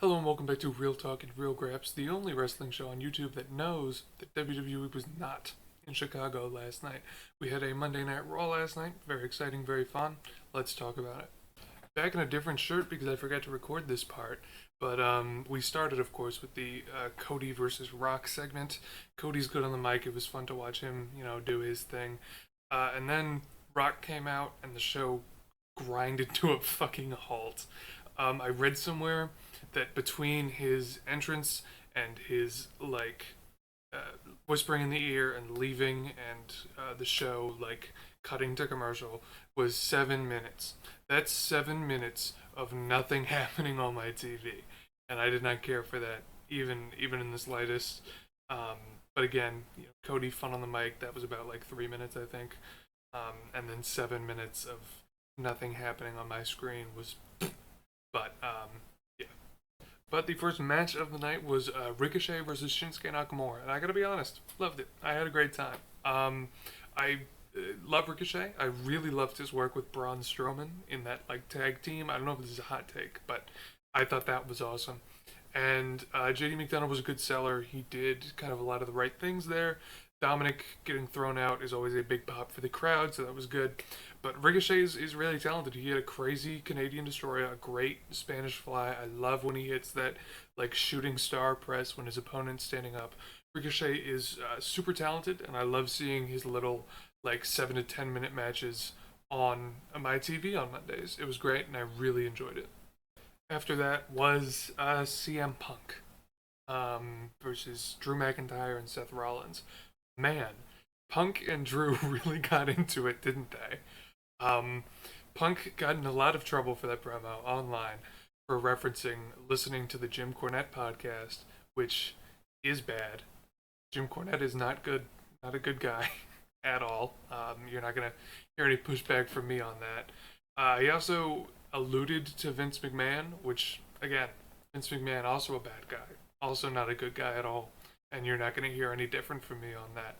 Hello and welcome back to Real Talk and Real Graps, the only wrestling show on YouTube that knows that WWE was not in Chicago last night. We had a Monday Night Raw last night, very exciting, very fun. Let's talk about it. Back in a different shirt because I forgot to record this part, but we started, of course, with the Cody versus Rock segment. Cody's good on the mic. It was fun to watch him, do his thing. And then Rock came out and the show grinded to a fucking halt. I read somewhere that between his entrance and his whispering in the ear and leaving and the show cutting to commercial was 7 minutes. That's 7 minutes of nothing happening on my TV, and I did not care for that even in the slightest. But again, Cody fun on the mic. That was about like 3 minutes, I think, and then 7 minutes of nothing happening on my screen was. But yeah. But the first match of the night was Ricochet versus Shinsuke Nakamura, and I gotta be honest, loved it. I had a great time. I love Ricochet. I really loved his work with Braun Strowman in that tag team. I don't know if this is a hot take, but I thought that was awesome. And JD McDonald was a good seller. He did kind of a lot of the right things there. Dominic getting thrown out is always a big pop for the crowd, so that was good. But Ricochet is really talented. He had a crazy Canadian destroyer, a great Spanish fly. I love when he hits that shooting star press when his opponent's standing up. Ricochet is super talented, and I love seeing his little 7 to 10 minute matches on my TV on Mondays. It was great, and I really enjoyed it. After that was CM Punk versus Drew McIntyre and Seth Rollins. Man, Punk and Drew really got into it, didn't they? Punk got in a lot of trouble for that promo online for referencing listening to the Jim Cornette podcast, which is bad. Jim Cornette is not good, not a good guy at all. You're not gonna hear any pushback from me on that. He also alluded to Vince McMahon, which again, Vince McMahon also a bad guy, also not a good guy at all, and you're not gonna hear any different from me on that.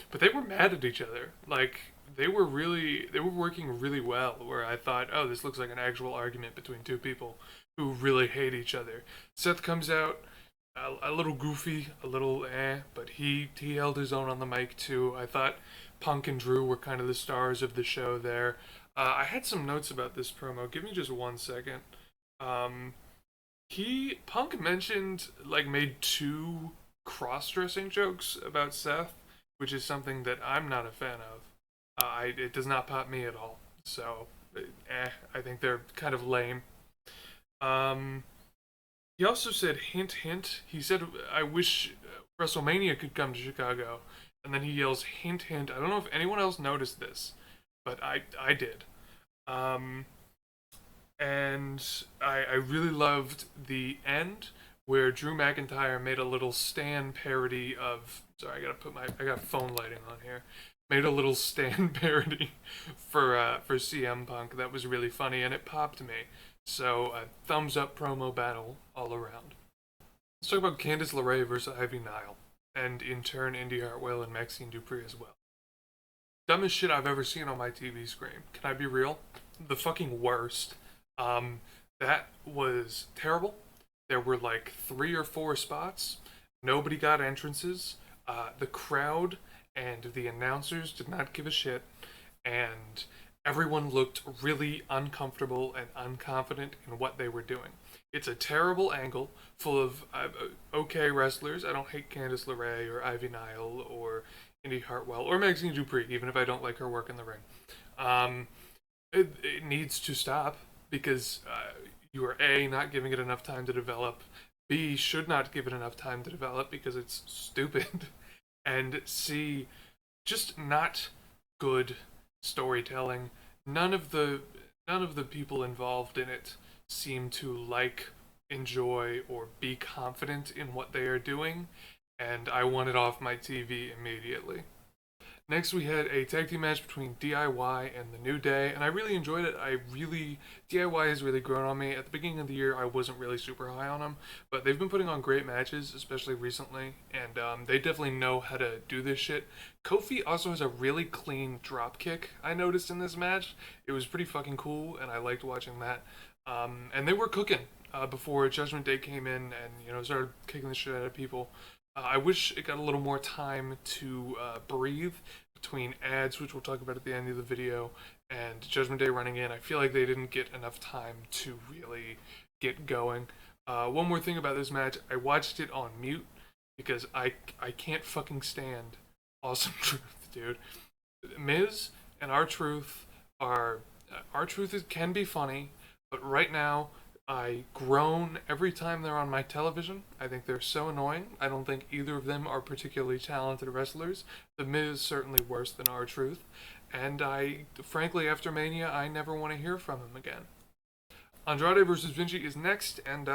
But they were mad at each other. They were working really well. Where I thought, oh, this looks like an actual argument between two people who really hate each other. Seth comes out a little goofy, a little but he held his own on the mic too. I thought Punk and Drew were kind of the stars of the show there. I had some notes about this promo. Give me just 1 second. Punk mentioned made two cross-dressing jokes about Seth, which is something that I'm not a fan of. It does not pop me at all. So, I think they're kind of lame. He also said, hint, hint. He said, I wish WrestleMania could come to Chicago. And then he yells, hint, hint. I don't know if anyone else noticed this, but I did. And I really loved the end where Drew McIntyre made a little Stan parody of. Sorry, I got phone lighting on here. Made a little Stan parody for CM Punk that was really funny and it popped me. So thumbs up promo battle all around. Let's talk about Candice LeRae versus Ivy Nile, and in turn Indy Hartwell and Maxine Dupree as well. Dumbest shit I've ever seen on my TV screen. Can I be real? The fucking worst. That was terrible. There were 3 or 4 spots. Nobody got entrances. The crowd and the announcers did not give a shit. And everyone looked really uncomfortable and unconfident in what they were doing. It's a terrible angle full of okay wrestlers. I don't hate Candice LeRae or Ivy Nile or Indy Hartwell or Maxine Dupree, even if I don't like her work in the ring. It needs to stop because you are A, not giving it enough time to develop, B, should not give it enough time to develop because it's stupid, and C, just not good storytelling. None of the people involved in it seem to enjoy, or be confident in what they are doing, and I want it off my TV immediately. Next, we had a tag team match between DIY and The New Day, and I really enjoyed it. DIY has really grown on me. At the beginning of the year, I wasn't really super high on them, but they've been putting on great matches, especially recently, and they definitely know how to do this shit. Kofi also has a really clean drop kick, I noticed in this match. It was pretty fucking cool, and I liked watching that. And they were cooking. before Judgment Day came in and started kicking the shit out of people. I wish it got a little more time to breathe between ads, which we'll talk about at the end of the video, and Judgment Day running in. I feel like they didn't get enough time to really get going. One more thing about this match, I watched it on mute because I can't fucking stand Awesome Truth, dude. Miz and R-Truth are R-Truth can be funny, but right now I groan every time they're on my television. I think they're so annoying. I don't think either of them are particularly talented wrestlers. The Miz certainly worse than R-Truth, and frankly, after Mania, I never want to hear from him again. Andrade versus Vinci is next, and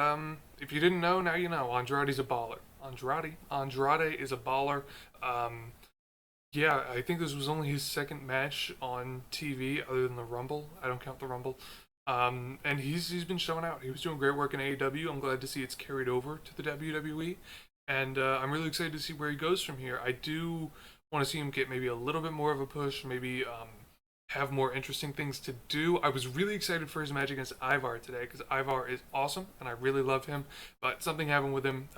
if you didn't know, now you know. Andrade's a baller. Andrade is a baller. Yeah, I think this was only his second match on TV other than the Rumble. I don't count the Rumble. And he's been showing out. He was doing great work in AEW. I'm glad to see it's carried over to the WWE. And I'm really excited to see where he goes from here. I do want to see him get maybe a little bit more of a push, maybe have more interesting things to do. I was really excited for his match against Ivar today because Ivar is awesome and I really love him. But something happened with him.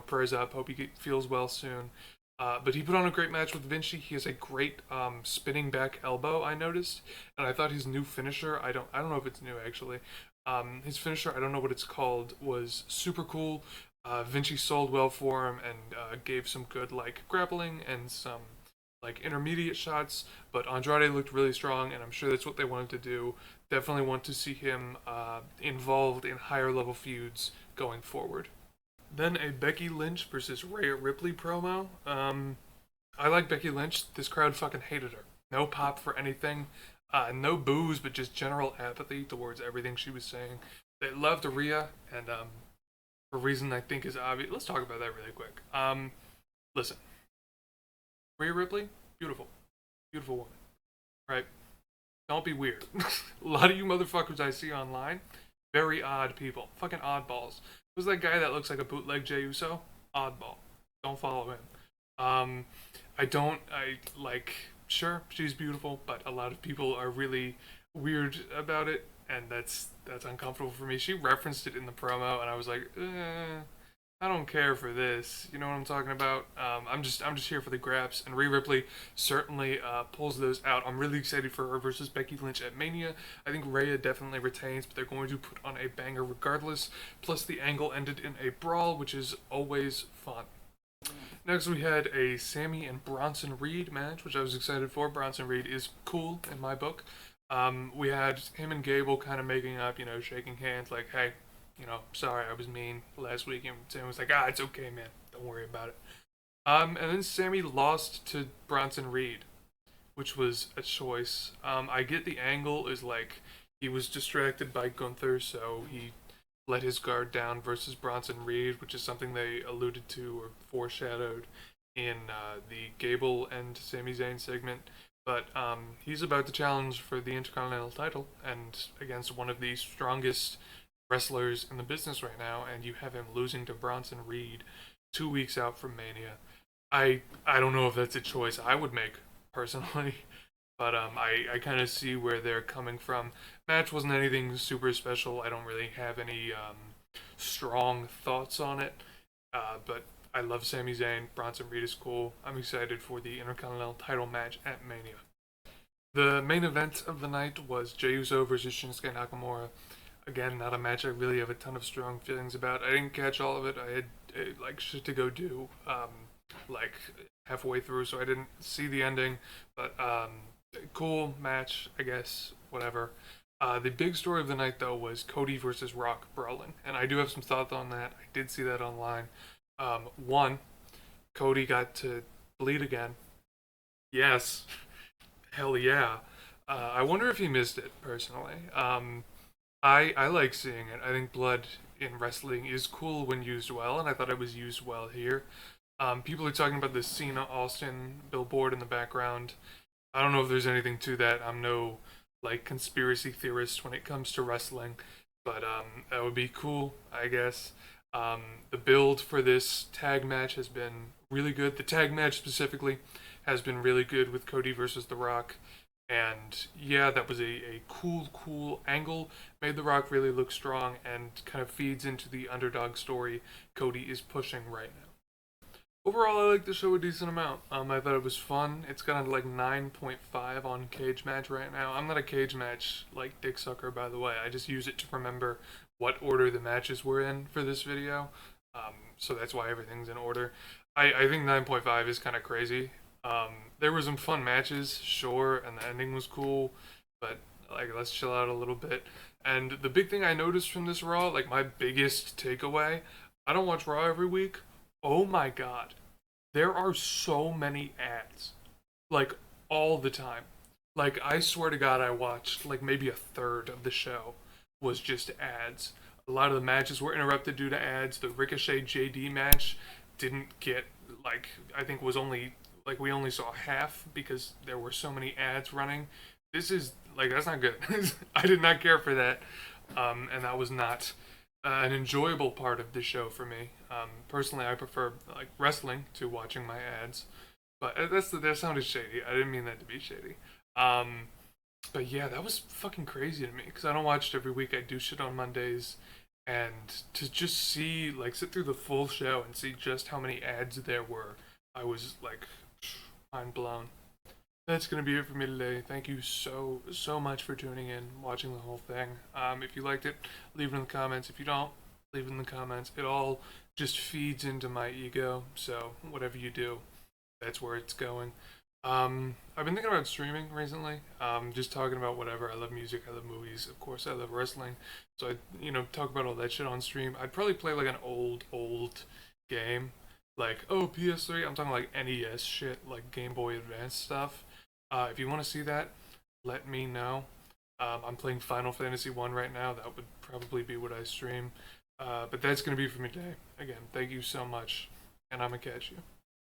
Prayers up. Hope he feels well soon. But he put on a great match with Vinci. He has a great spinning back elbow, I noticed, and I thought his new finisher, I don't know if it's new actually. His finisher, I don't know what it's called, was super cool. Vinci sold well for him and gave some good grappling and some intermediate shots. But Andrade looked really strong, and I'm sure that's what they wanted to do. Definitely want to see him involved in higher level feuds going forward. Then a Becky Lynch versus Rhea Ripley promo. I like Becky Lynch. This crowd fucking hated her. No pop for anything. No boos, but just general apathy towards everything she was saying. They loved Rhea, and for a reason I think is obvious. Let's talk about that really quick. Listen. Rhea Ripley, beautiful. Beautiful woman. Right? Don't be weird. A lot of you motherfuckers I see online, very odd people. Fucking oddballs. Who's that guy that looks like a bootleg Jey Uso? Oddball. Don't follow him. Sure, she's beautiful, but a lot of people are really weird about it, and that's uncomfortable for me. She referenced it in the promo, and I was like, I don't care for this. You know what I'm talking about? I'm just here for the Graps, and Rhea Ripley certainly pulls those out. I'm really excited for her versus Becky Lynch at Mania. I think Rhea definitely retains, but they're going to put on a banger regardless. Plus, the angle ended in a brawl, which is always fun. Next, we had a Sammy and Bronson Reed match, which I was excited for. Bronson Reed is cool in my book. We had him and Gable kind of making up, shaking hands, like, hey, sorry I was mean last week. And Sammy was like, it's okay, man. Don't worry about it. And then Sammy lost to Bronson Reed, which was a choice. I get the angle is he was distracted by Gunther, so he let his guard down versus Bronson Reed, which is something they alluded to or foreshadowed in the Gable and Sami Zayn segment. But he's about to challenge for the Intercontinental title and against one of the strongest wrestlers in the business right now, and you have him losing to Bronson Reed 2 weeks out from Mania. I don't know if that's a choice I would make personally, but I kind of see where they're coming from. Match wasn't anything super special. I don't really have any strong thoughts on it, but I love Sami Zayn. Bronson Reed is cool. I'm excited for the Intercontinental title match at Mania. The main event of the night was Jey Uso versus Shinsuke Nakamura. Again, not a match I really have a ton of strong feelings about. I didn't catch all of it. I had shit to go do halfway through, so I didn't see the ending. But cool match, I guess. Whatever. The big story of the night, though, was Cody versus Rock brawling, and I do have some thoughts on that. I did see that online. One, Cody got to bleed again. Yes. Hell yeah. I wonder if he missed it, personally. I like seeing it. I think blood in wrestling is cool when used well, and I thought it was used well here. People are talking about the Cena Austin billboard in the background. I don't know if there's anything to that. I'm no conspiracy theorist when it comes to wrestling, but that would be cool, I guess. The build for this tag match has been really good. The tag match specifically has been really good with Cody versus The Rock. And yeah, that was a cool angle. Made The Rock really look strong and kind of feeds into the underdog story Cody is pushing right now. Overall, I like the show a decent amount. I thought it was fun. It's got like 9.5 on Cage Match right now. I'm not a Cage Match like dick sucker, by the way. I just use it to remember what order the matches were in for this video. So that's why everything's in order. I think 9.5 is kind of crazy. There were some fun matches, sure, and the ending was cool, but like let's chill out a little bit. And the big thing I noticed from this Raw, like my biggest takeaway, I don't watch Raw every week. Oh my god. There are so many ads. Like all the time. Like I swear to god I watched like maybe a third of the show was just ads. A lot of the matches were interrupted due to ads. The Ricochet JD match didn't get like I think was only like we only saw half because there were so many ads running. This is like that's not good. I did not care for that. And that was not an enjoyable part of the show for me. Personally, I prefer like wrestling to watching my ads, but that sounded shady. I didn't mean that to be shady. Um, but yeah, that was fucking crazy to me because I don't watch it every week. I do shit on Mondays, and to just see like sit through the full show and see just how many ads there were, I was like mind blown. That's gonna be it for me today. Thank you so much for tuning in, watching the whole thing. If you liked it, leave it in the comments. If you don't, leave it in the comments. It all just feeds into my ego. So whatever you do, that's where it's going. I've been thinking about streaming recently. Just talking about whatever. I love music. I love movies. Of course, I love wrestling. So I, talk about all that shit on stream. I'd probably play like an old game, like PS3. I'm talking like NES shit, like Game Boy Advance stuff. If you want to see that, let me know. I'm playing Final Fantasy 1 right now. That would probably be what I stream. But that's going to be for me today. Again, thank you so much, and I'm going to catch you.